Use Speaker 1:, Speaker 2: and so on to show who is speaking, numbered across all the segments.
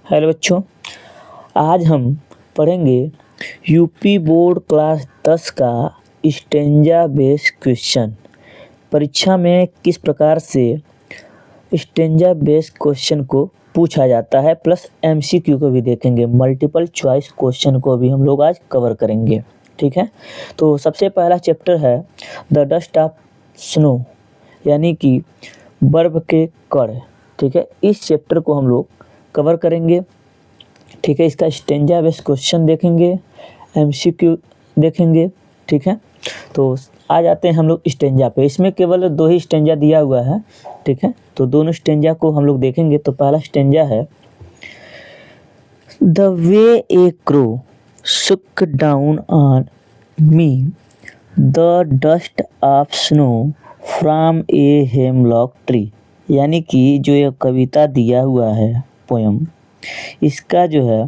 Speaker 1: Hello बच्चों, आज हम पढ़ेंगे यूपी बोर्ड क्लास 10 का स्टेंजा बेस्ड क्वेश्चन। परीक्षा में किस प्रकार से स्टेंजा बेस्ड क्वेश्चन को पूछा जाता है, प्लस एमसीक्यू को भी देखेंगे। मल्टीपल चॉइस क्वेश्चन को भी हम लोग आज कवर करेंगे। ठीक है, तो सबसे पहला चैप्टर है द डस्ट ऑफ स्नो, यानी कि बर्फ के कण। ठीक है, इस चैप्टर को हम लोग कवर करेंगे। ठीक है, इसका स्टेंजा बेस्ड क्वेश्चन देखेंगे, एमसीक्यू देखेंगे। ठीक है, तो आ जाते हैं हम लोग स्टेंजा पे। इसमें केवल 2 ही स्टेंजा दिया हुआ है। ठीक है, तो दोनों स्टेंजा को हम लोग देखेंगे। तो पहला स्टेंजा है द वे ए क्रो सुक down on me the dust of snow from A hemlock tree, यानी कि जो ये कविता दिया हुआ है, पोयम, इसका जो है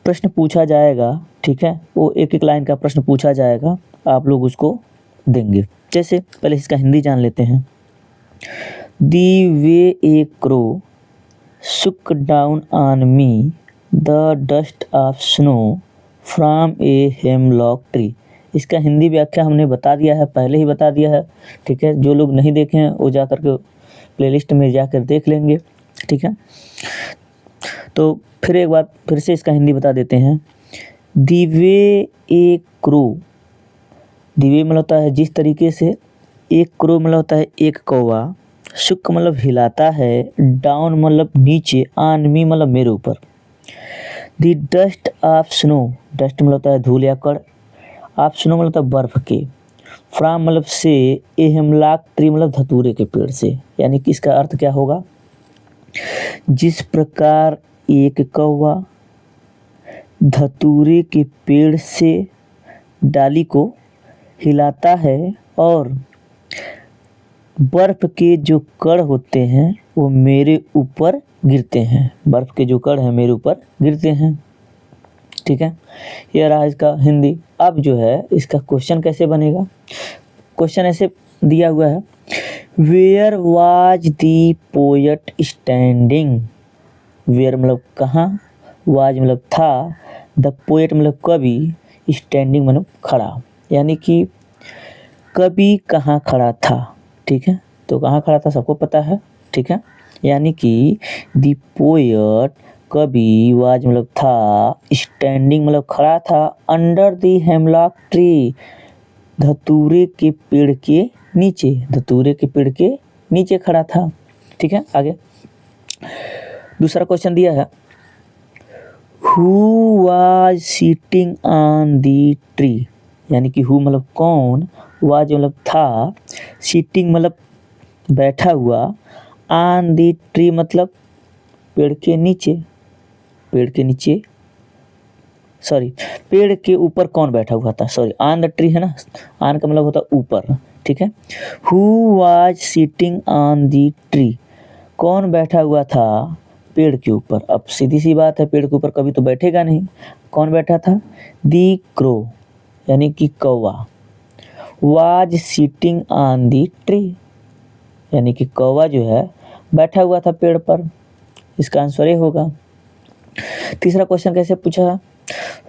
Speaker 1: प्रश्न पूछा जाएगा। ठीक है, वो एक एक लाइन का प्रश्न पूछा जाएगा, आप लोग उसको देंगे। जैसे पहले इसका हिंदी जान लेते हैं। दी वे ए क्रो सुक down on me the dust of snow from A hemlock tree. इसका हिंदी व्याख्या हमने बता दिया है, पहले ही बता दिया है। ठीक है, जो लोग नहीं देखे हैं वो जा कर के प्लेलिस्ट में जाकर देख लेंगे। ठीक है, तो फिर एक बार फिर से इसका हिंदी बता देते हैं। दी वे ए क्रो, दी वे मतलब होता है जिस तरीके से, एक क्रो मतलब होता है एक कौवा, सुक मतलब हिलाता है, डाउन मतलब नीचे, ऑन मी मतलब मेरे ऊपर। दी डस्ट ऑफ स्नो, डस्ट मतलब होता है धूल या कण, ऑफ स्नो मतलब होता है बर्फ के, फ्रॉम मतलब से, ए हेमलॉक ट्री मतलब धतूरे के पेड़ से। यानी कि इसका अर्थ क्या होगा, जिस प्रकार एक कौवा धतूरे के पेड़ से डाली को हिलाता है और बर्फ के जो कण होते हैं वो मेरे ऊपर गिरते हैं, बर्फ के जो कण हैं मेरे ऊपर गिरते हैं। ठीक है, यह रहा इसका हिंदी। अब जो है इसका क्वेश्चन कैसे बनेगा। क्वेश्चन ऐसे दिया हुआ है, where was the poet standing. Where मतलब कहाँ, वाज मतलब था, द पोएट मतलब कवि, स्टैंडिंग मतलब खड़ा, यानी कि कवि कहाँ खड़ा था। ठीक है, तो कहाँ खड़ा था सबको पता है। ठीक है, यानी कि द पोएट कवि, वाज मतलब था, स्टैंडिंग मतलब खड़ा था, अंडर द हेमलॉक ट्री धतूरे के पेड़ के नीचे, धतूरे के पेड़ के नीचे खड़ा था। ठीक है, आगे दूसरा क्वेश्चन दिया है, who was sitting on the tree, यानी कि हु मतलब कौन, वाज मतलब था, सीटिंग मतलब बैठा हुआ, ऑन दी ट्री मतलब पेड़ के नीचे, पेड़ के नीचे, सॉरी पेड़ के ऊपर कौन बैठा हुआ था, सॉरी ऑन द ट्री है ना, ऑन का मतलब होता है ऊपर। ठीक है, who was sitting on the tree, कौन बैठा हुआ था पेड़ के ऊपर। अब सीधी सी बात है, पेड़ के ऊपर कभी तो बैठेगा नहीं, कौन बैठा था, दी क्रो यानी कि कौवा, was sitting on the tree यानी कि कौवा जो है बैठा हुआ था पेड़ पर। इसका आंसर ये होगा। तीसरा क्वेश्चन कैसे पूछा,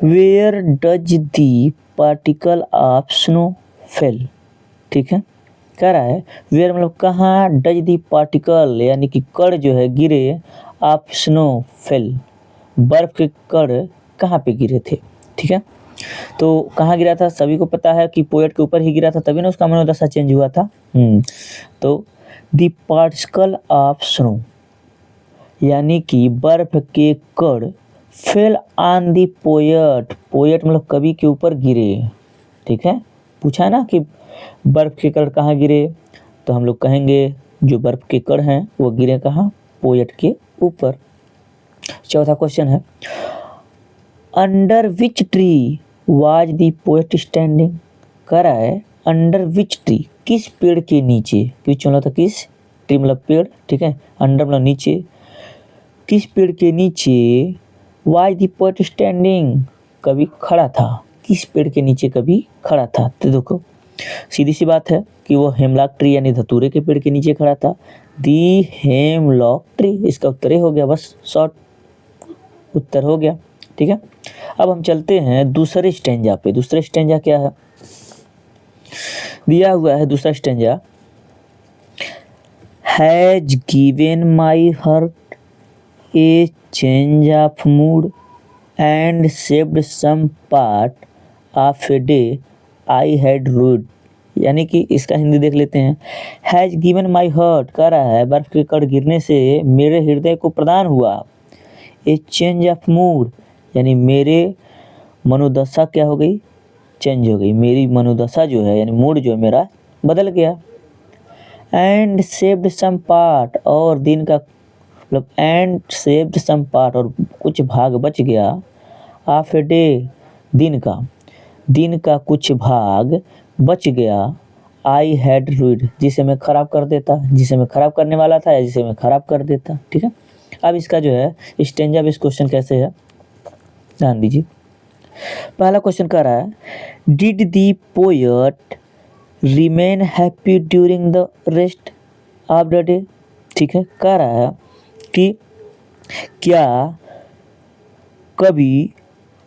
Speaker 1: where does the particle of snow fall. ठीक है, कह रहा है वेयर मतलब कहाँ, डज दी पार्टिकल यानी कि कण जो है गिरे, ऑफ स्नो फेल बर्फ के कण कहाँ पे गिरे थे। ठीक है, तो कहाँ गिरा था सभी को पता है कि पोएट के ऊपर ही गिरा था, तभी ना उसका मनोदशा चेंज हुआ था। तो दी पार्टिकल ऑफ स्नो यानी कि बर्फ के कण fell on the poet, poet मतलब कवि के ऊपर गिरे। ठीक है, पूछा है ना कि बर्फ के कण कहाँ गिरे, तो हम लोग कहेंगे जो बर्फ के कण हैं वो गिरे कहाँ, पोएट के ऊपर। चौथा क्वेश्चन है, under which tree was the poet standing. कह रहा है अंडर विच ट्री, किस पेड़ के नीचे, विच मतलब था किस, ट्री मतलब पेड़। ठीक है, अंडर मतलब नीचे, किस पेड़ के नीचे, वाज दी पोएट स्टैंडिंग कभी खड़ा था, किस पेड़ के नीचे कभी खड़ा था। तो देखो सीधी सी बात है कि वो हेमलॉक ट्री यानी धतूरे के पेड़ के नीचे खड़ा था, दी हेमलॉक ट्री। इसका उत्तर ही हो गया, बस शॉर्ट उत्तर हो गया। ठीक है, अब हम चलते हैं दूसरे स्टेंजा पे। दूसरा स्टेंजा क्या है, दिया हुआ है दूसरा stanza, has given my heart a change of mood and saved some part of a day I had rued. यानी कि इसका हिंदी देख लेते हैं। हैज गिवन माई हर्ट कह रहा है बर्फ के कण गिरने से मेरे हृदय को प्रदान हुआ ए चेंज ऑफ मूड, यानी मेरे मनोदशा क्या हो गई, चेंज हो गई, मेरी मनोदशा जो है यानी मूड जो है मेरा बदल गया। एंड सेव्ड सम पार्ट, और दिन का मतलब एंड सेव्ड सम पार्ट, और कुछ भाग बच गया ऑफ ए डे, दिन का कुछ भाग बच गया आई हैड रूड, जिसे मैं ख़राब कर देता, जिसे मैं ख़राब करने वाला था या जिसे मैं ख़राब कर देता। ठीक है, अब इसका जो है स्टेंजा बेस्ड क्वेश्चन कैसे है ध्यान दीजिए। पहला क्वेश्चन कह रहा है, did the poet remain happy during the rest of the day. ठीक है, कह रहा है कि क्या कभी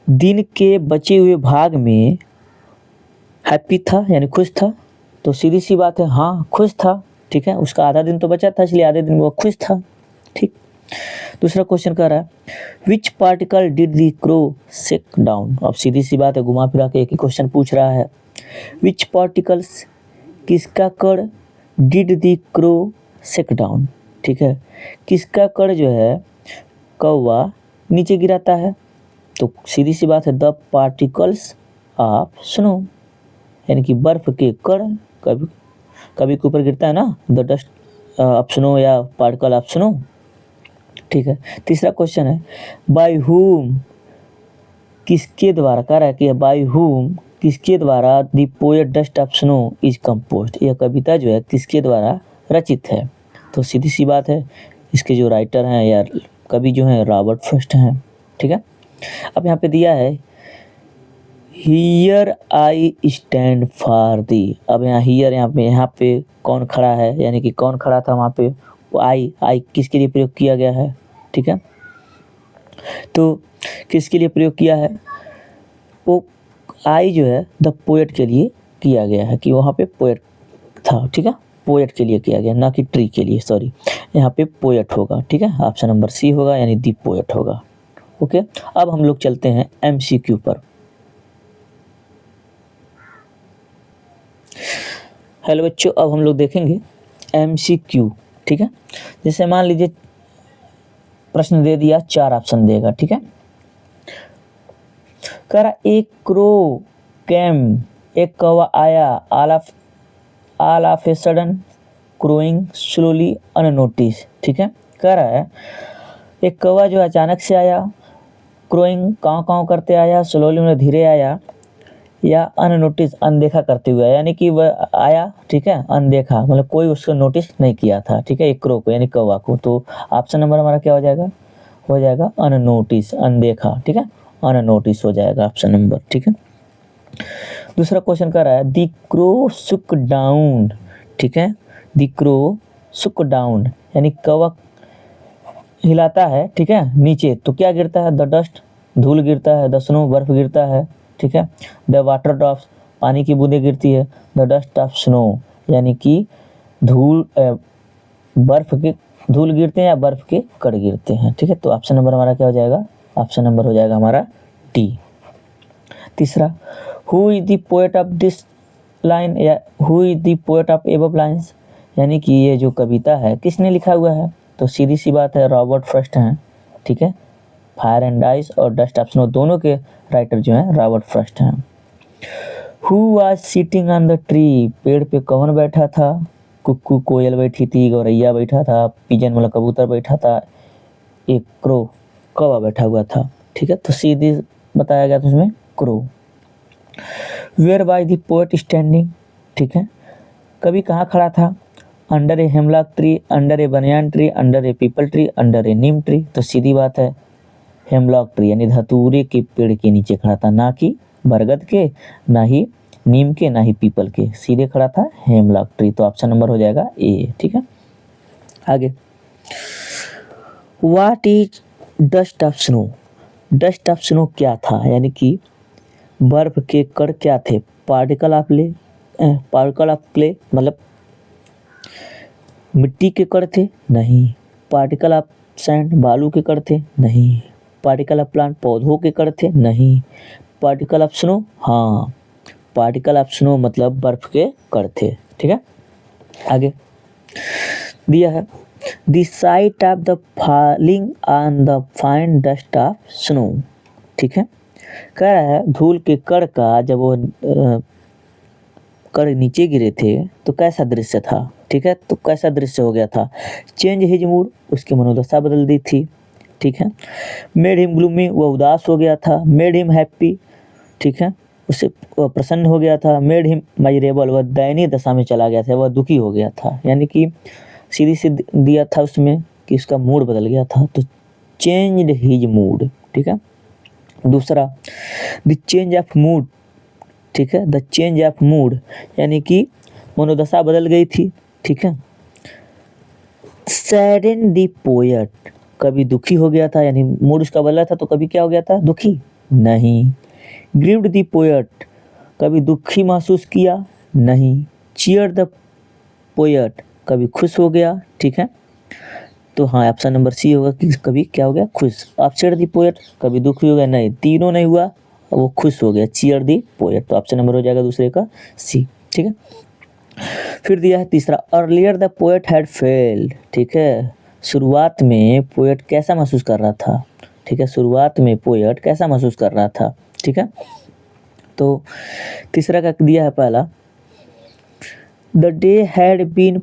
Speaker 1: दिन के बचे हुए भाग में हैप्पी था यानी खुश था, तो सीधी सी बात है हाँ खुश था। ठीक है, उसका आधा दिन तो बचा था इसलिए आधे दिन वो खुश था। ठीक, दूसरा क्वेश्चन कह रहा है, which particle did the crow shake down. अब सीधी सी बात है, घुमा फिरा के एक ही क्वेश्चन पूछ रहा है। विच पार्टिकल्स, किसका कण, did the crow shake down. ठीक है, किसका कण जो है कौवा नीचे गिराता है, तो सीधी सी बात है द पार्टिकल्स ऑफ स्नो, यानी कि बर्फ के कण कभी कभी के ऊपर गिरता है ना, द डस्ट ऑफ स्नो या पार्टिकल ऑफ स्नो। ठीक है, तीसरा क्वेश्चन है, बाय हुम, किसके द्वारा, कह रहा है कि बाय हुम, किसके द्वारा the poet dust of snow is composed, यह कविता जो है किसके द्वारा रचित है, तो सीधी सी बात है इसके जो राइटर हैं या कवि जो हैं रॉबर्ट फ्रॉस्ट हैं। ठीक है, अब यहाँ पे दिया है here I stand for the. अब यहाँ हियर यहाँ पे कौन खड़ा है, यानी कि कौन खड़ा था वहाँ पे, वो आई किसके लिए प्रयोग किया गया है। ठीक है, तो किसके लिए प्रयोग किया है, वो आई जो है द पोएट के लिए किया गया है, कि वहाँ पे पोएट था। ठीक है, पोएट के लिए किया गया, ना कि ट्री के लिए, सॉरी यहाँ पे पोएट होगा। ठीक है, ऑप्शन नंबर सी होगा यानी दी पोएट होगा। ओके, अब हम लोग चलते हैं एमसीक्यू पर। हेलो बच्चों, अब हम लोग देखेंगे एमसीक्यू। ठीक है, जैसे मान लीजिए प्रश्न दे दिया, 4 ऑप्शन देगा। ठीक है, कह रहा एक क्रो कैम, एक कौवा आया, all of a sudden crowing slowly unnoticed. ठीक है, कह रहा है एक कौवा जो अचानक से आया, क्रोइंग काँव काँव करते आया, स्लोली मतलब धीरे आया, या अननोटिस अनदेखा करते हुए, यानी कि वह आया, ठीक है, अनदेखा मतलब कोई उसको नोटिस नहीं किया था। ठीक है, एक क्रो को यानी कौवा को, तो ऑप्शन नंबर हमारा क्या हो जाएगा अननोटिस, अनदेखा। ठीक है, अननोटिस हो जाएगा ऑप्शन नंबर। ठीक है, दूसरा क्वेश्चन कर रहा है दी क्रो सुक डाउन। ठीक है, दी क्रो सुक डाउन यानी कौवा हिलाता है, ठीक है, नीचे तो क्या गिरता है, द डस्ट धूल गिरता है, द स्नो बर्फ गिरता है। ठीक है, द वाटर ड्रॉप्स पानी की बूंदें गिरती है, द डस्ट ऑफ स्नो यानी कि बर्फ के धूल गिरते हैं या बर्फ के कण गिरते हैं। ठीक है, तो ऑप्शन नंबर हमारा क्या हो जाएगा, ऑप्शन नंबर हो जाएगा हमारा डी। तीसरा, who is the poet of this line, या who is the poet of above lines, यानी कि ये जो कविता है किसने लिखा हुआ है, तो सीधी सी बात है रॉबर्ट फ्रॉस्ट हैं। ठीक है, फायर एंड आइस और डस्ट ऑफ स्नो दोनों के राइटर जो हैं रॉबर्ट फ्रॉस्ट हैं। Who was sitting on the tree, पेड़ पे कौन बैठा था, कुक्कू कोयल बैठी थी, गौरैया बैठा था, पिजन मतलब कबूतर बैठा था, एक क्रो कौवा बैठा हुआ था। ठीक है, तो सीधी बताया गया था उसमें crow. Where was the poet standing. ठीक है, कभी कहाँ खड़ा था, under a hemlock tree, under a banyan tree, under a peepal tree, under a neem tree, तो सीधी बात है हेमलॉक ट्री यानी धतूरे के पेड़ के नीचे खड़ा था, ना कि बरगद के, ना ही नीम के, ना ही पीपल के, सीधे खड़ा था हेमलॉक ट्री, तो ऑप्शन नंबर हो जाएगा ए। ठीक है, आगे, what is dust of snow, dust of snow क्या था, यानी कि बर्फ के कण क्या थे, पार्टिकल ऑफ क्ले मतलब मिट्टी के कण थे, नहीं। पार्टिकल ऑफ सैंड बालू के कण थे, नहीं। पार्टिकल ऑफ प्लांट पौधों के कण थे, नहीं। पार्टिकल ऑफ स्नो, हाँ, पार्टिकल ऑफ स्नो मतलब बर्फ के कण थे, ठीक है। आगे दिया है the site of the falling on the fine dust of snow, ठीक है। कह रहा है धूल के कण का जब वो कण नीचे गिरे थे तो कैसा दृश्य था, ठीक है। तो कैसा दृश्य हो गया था, चेंज हिज मूड, उसकी मनोदशा बदल दी थी, ठीक है। मेड हिम ग्लूमी, वह उदास हो गया था। मेड हिम हैप्पी, ठीक है, उससे वह प्रसन्न हो गया था। मेड हिम माइरेबल, वह दयनीय दशा में चला गया था, वह दुखी हो गया था, यानी कि सीधी सी दिया था उसमें कि उसका मूड बदल गया था, तो चेंज हिज मूड, ठीक है। दूसरा द चेंज ऑफ मूड, ठीक है, द चेंज ऑफ मूड यानी कि मनोदशा बदल गई थी, ठीक है। सैडन द पोएट, कभी दुखी हो गया था, यानी मूड उसका बदला था तो कभी क्या हो गया था, दुखी, नहीं। ग्रीव्ड द पोएट, कभी दुखी महसूस किया, नहीं। चीयर द पोएट, कभी खुश हो गया, ठीक है। तो हाँ, ऑप्शन नंबर सी होगा कि कभी क्या हो गया, खुश। अपसेट दी पोएट, कभी दुखी हो गया, नहीं। तीनों नहीं हुआ, वो खुश हो गया, चीयर दी पोएट, तो ऑप्शन नंबर हो जाएगा दूसरे का सी, ठीक है। फिर दिया है तीसरा, earlier the poet had failed, ठीक है। शुरुआत में पोएट कैसा महसूस कर रहा था, ठीक है, शुरुआत में पोएट कैसा महसूस कर रहा था, ठीक है। तो तीसरा का दिया है पहला, the day had been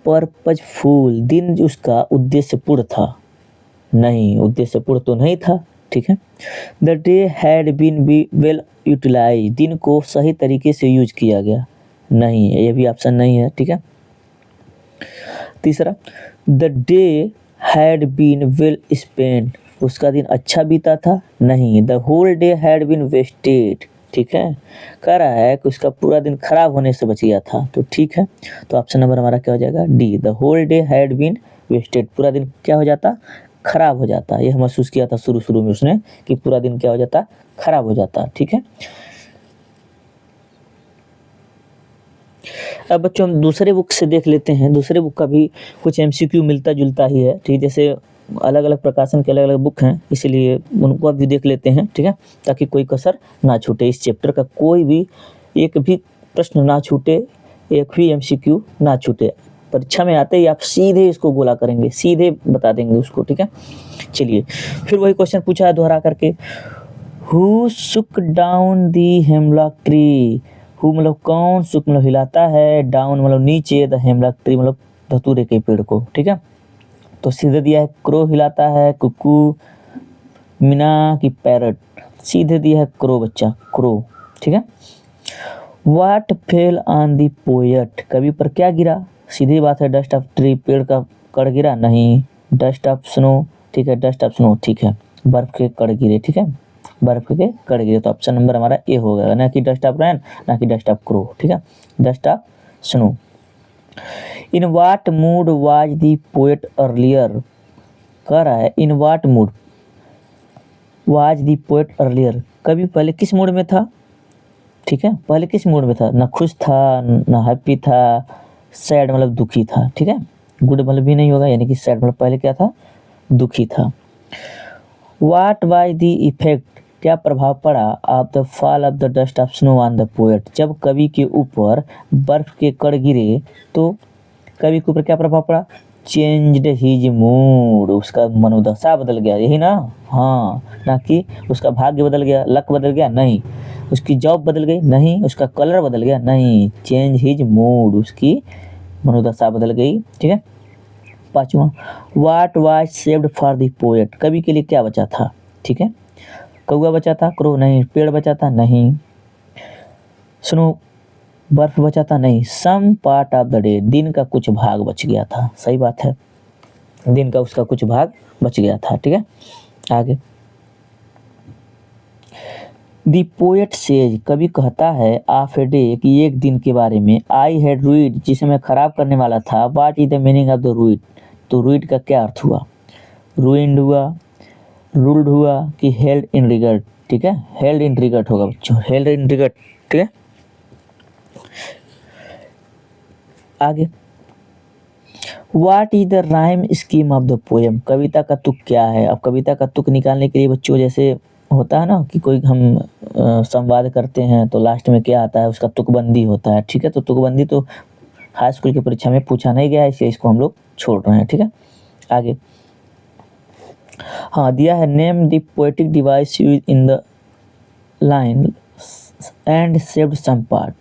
Speaker 1: purposeful, दिन उसका उद्देश्यपूर्ण था, नहीं, उद्देश्यपूर्ण तो नहीं था, ठीक है। The day had been be well utilise, दिन को सही तरीके से यूज किया गया, नहीं, ये भी ऑप्शन नहीं है, ठीक है। तीसरा, the day had been well spent, उसका दिन अच्छा बीता था, नहीं। The whole day had been wasted, ठीक है, कह रहा है कि उसका पूरा दिन खराब होने से बच गया था, तो ठीक है। तो ऑप्शन नंबर हमारा क्या हो जाएगा, D, the whole day had been wasted, पूरा दिन क्या हो जाता, खराब हो जाता। यह महसूस किया था शुरू शुरू में उसने कि पूरा दिन क्या हो जाता, खराब हो जाता, ठीक है। अब बच्चों हम दूसरे बुक से देख लेते हैं, दूसरे बुक का भी कुछ एमसीक्यू मिलता जुलता ही है, ठीक, जैसे अलग अलग प्रकाशन के अलग अलग बुक हैं, इसलिए उनको भी देख लेते हैं, ठीक है, ताकि कोई कसर ना छूटे, इस चैप्टर का कोई भी एक भी प्रश्न ना छूटे, एक भी एमसीक्यू ना छूटे। परीक्षा में आते ही आप सीधे इसको गोला करेंगे, सीधे बता देंगे उसको, ठीक है। चलिए फिर वही क्वेश्चन पूछा है दोहरा करके, who Shuk down the hemlock tree, who मतलब कौन, शुक मतलब हिलाता है, डाउन मतलब नीचे, द हेमलॉक ट्री मतलब धतूरे के पेड़ को, ठीक है। तो सीधे दिया है क्रो हिलाता है, कुकू, मीना की पैरट, सीधे दिया है क्रो बच्चा, क्रो, ठीक है। वाट फेल ऑन दी पोएट, कवि पर क्या गिरा, सीधी बात है, डस्ट ऑफ ट्री, पेड़ का कण गिरा, नहीं। डस्ट ऑफ स्नो, ठीक है, डस्ट ऑफ स्नो, ठीक है, बर्फ के कण गिरे, ठीक है, बर्फ के कण गिरे, तो ऑप्शन नंबर हमारा ए होगा, ना कि डस्ट ऑफ रैन, ना कि डस्ट ऑफ क्रो, ठीक है, dust of snow. In what mood was the poet earlier, कह रहा है in what mood was the poet earlier, कवि पहले किस मूड में था, ठीक है, पहले किस मूड में था, ना खुश था, ना हैप्पी था, सैड मतलब दुखी था, ठीक है, गुड मतलब भी नहीं होगा, यानी कि सैड मतलब पहले क्या था, दुखी था। वाट वाज दी इफेक्ट, क्या प्रभाव पड़ा, of the fall of the dust of snow on the poet, जब कवि के ऊपर बर्फ के कण गिरे तो कवि के ऊपर क्या प्रभाव पड़ा, चेंज्ड हिज मूड, उसका मनोदशा बदल गया, यही ना, हाँ, ना कि उसका भाग्य बदल गया, लक बदल गया, नहीं। उसकी जॉब बदल गई, नहीं। उसका कलर बदल गया, नहीं। चेंज हिज मूड, उसकी मनोदशा बदल गई, ठीक है। पांचवा, what was saved for the poet, कवि के लिए क्या बचा था, ठीक है, कौआ बचा था, क्रो नहीं। पेड़ बचा था, नहीं। स्नो बर्फ बचा था, नहीं। Some part of the day, दिन का कुछ भाग बच गया था, सही बात है, दिन का उसका कुछ भाग बच गया था, ठीक है। आगे, दी पोएट सेज, कवि कहता है, ऑफ ए डे, कि एक दिन के बारे में, आई हैड रूइड, जिसे मैं खराब करने वाला था, what is the meaning of the ruined, तो रूइड का क्या अर्थ हुआ, रूइंड हुआ, रूल्ड हुआ कि हेल्ड इन रिगार्ड, ठीक है, हेल्ड इन रिगार्ड होगा बच्चों, हेल्ड इन रिगार्ड, ठीक है। आगे, what is the rhyme scheme of the poem, कविता का तुक क्या है। अब कविता का तुक निकालने के लिए बच्चों जैसे होता है ना कि कोई हम संवाद करते हैं तो लास्ट में क्या आता है, उसका तुकबंदी होता है, ठीक है। तो तुकबंदी तो हाई स्कूल की परीक्षा में पूछा नहीं गया है, इसलिए इसको हम लोग छोड़ रहे हैं, ठीक है। आगे, हाँ दिया है, name the poetic device use in the line and saved some part,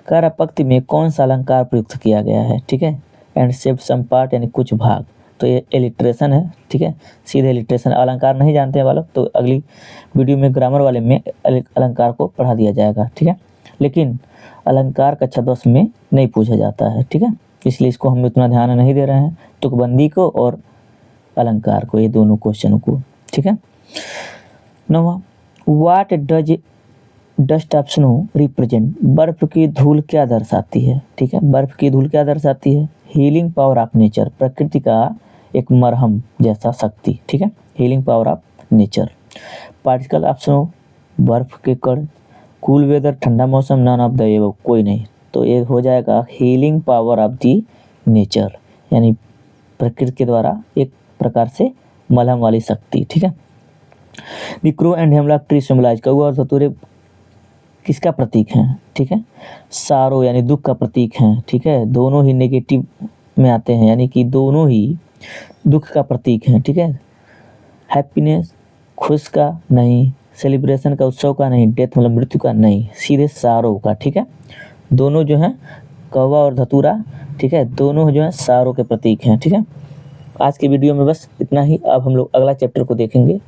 Speaker 1: कह रहा पंक्ति में कौन सा अलंकार प्रयुक्त किया गया है, ठीक है। एंड सेव्ड सम पार्ट यानी कुछ भाग, तो ये एलिट्रेशन है, ठीक है, सीधे एलिट्रेशन। अलंकार नहीं जानते हैं वालों तो अगली वीडियो में ग्रामर वाले में अलंकार को पढ़ा दिया जाएगा, ठीक है। लेकिन अलंकार कक्षा 10 में नहीं पूछा जाता है, ठीक है, इसलिए इसको हम उतना ध्यान नहीं दे रहे हैं, तुकबंदी को और अलंकार को, ये दोनों क्वेश्चनों को, ठीक है। नवा, what does dust of snow represent, बर्फ की धूल क्या दर्शाती है, ठीक है, बर्फ की धूल क्या दर्शाती है, हीलिंग पावर ऑफ नेचर, प्रकृति का एक मरहम जैसा शक्ति, ठीक है, healing power of nature. Particle of snow, बर्फ के कण, कूल वेदर, ठंडा मौसम, नन ऑफ द एबव, कोई नहीं, तो ये हो जाएगा healing power of the nature, यानी प्रकृति के द्वारा एक प्रकार से मलहम वाली शक्ति, ठीक है। The crow and hemlock tree symbolise, कौवा और धतूरे किसका प्रतीक हैं, ठीक है, सारो यानी दुख का प्रतीक हैं, ठीक है, दोनों ही नेगेटिव में आते हैं, यानी कि दोनों ही दुख का प्रतीक हैं, ठीक है। हैप्पीनेस, खुश का नहीं, सेलिब्रेशन का, उत्सव का नहीं, डेथ मतलब मृत्यु का नहीं, सीधे सारो का, ठीक है। दोनों जो हैं कौवा और धतूरा, ठीक है, दोनों जो हैं सारो के प्रतीक हैं, ठीक है। आज के वीडियो में बस इतना ही। अब हम लोग अगला चैप्टर को देखेंगे,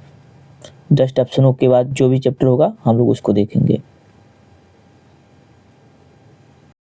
Speaker 1: डस्ट ऑफ स्नो के बाद जो भी चैप्टर होगा हम लोग उसको देखेंगे।